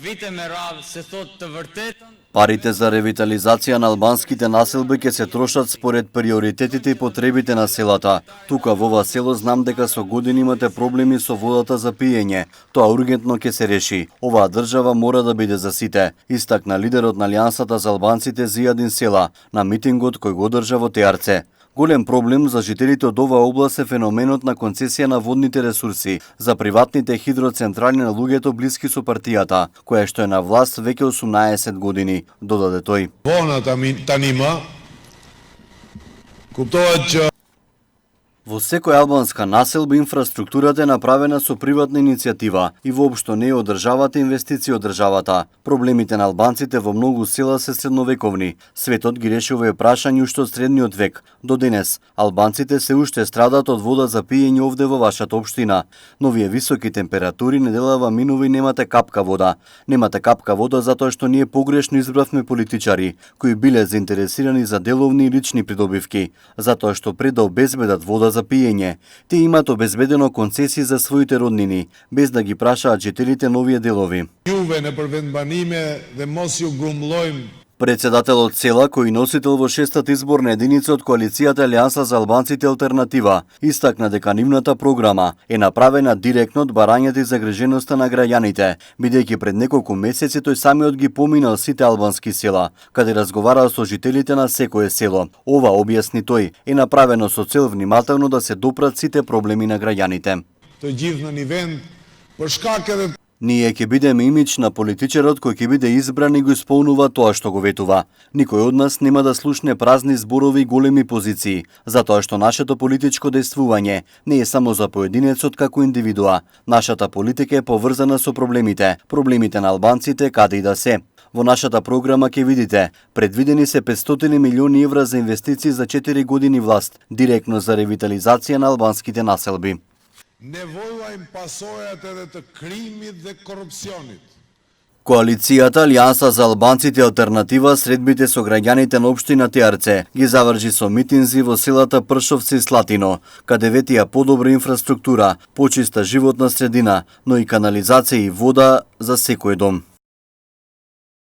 Vite me radhë se thot të vërtetën. Парите за ревитализација на албанските населби ќе се трошат според приоритетите и потребите на селата. Тука во ова село знам дека со години имате проблеми со водата за пиење. Тоа ургентно ќе се реши. Оваа држава мора да биде за сите, истакна лидерот на Алијансата за албанците Зијадин Села на митингот кој го одржа во Теарце. Голем проблем за жителите од оваа област е феноменот на концесија на водните ресурси за приватните хидроцентрали на луѓето блиски со партијата, која што е на власт веќе 18 години, додаде тој. Вона танима куптоhet që Во секоја албанска населба инфраструктурата е направена со приватна иницијатива и воопшто не е од државата инвестиција од државата. Проблемите на албанците во многу села се средновековни. Светот ги реши овие прашања уште од средниот век. До денес албанците се уште страдаат од вода за пиење овде во вашата општина. Но овие високи температури неделава минува и немате капка вода. Немате капка вода затоа што ние погрешно избравме политичари кои биле заинтересирани за деловни и лични придобивки, затоа што пред да обезбедат вода за пиење, тие имаат обезбедено концесии за своите роднини, без да ги прашаат жителите на овие делови. juve në përvendbanime dhe mos ju grumbullojmë. Председателот Села, кој носител во 6-та изборна единица од коалицијата Алијанса за албанците Алтернатива, истакна дека нивната програма е направена директно од барањата и загриженоста на граѓаните, бидејќи пред неколку месеци тој самиот ги поминал сите албански села, каде разговарал со жителите на секое село. Ова, објасни тој, е направено со цел внимателно да се допрат сите проблеми на граѓаните. Të gjithë në një vend për shkak edhe Ние ќе бидеме имидж на политичарот кој ќе биде избран и го исполнува тоа што го ветува. Никој од нас нема да слушне празни зборови и големи позиции, затоа што нашето политичко действување не е само за поединецот како индивидуа. Нашата политика е поврзана со проблемите на албанците каде и да се. Во нашата програма ќе видите, предвидени се 500 милиони евра за инвестиции за 4 години власт, директно за ревитализација на албанските населби. nevojojmë pasojat edhe të krimit dhe korrupsionit. Коалицијата Алијанса за албанците Алтернатива средбите со граѓаните на општина Теарце ги заврши со митинзи во селата Пршовци и Слатино, каде ветија подобра инфраструктура, почиста животна средина, но и канализација и вода за секој дом.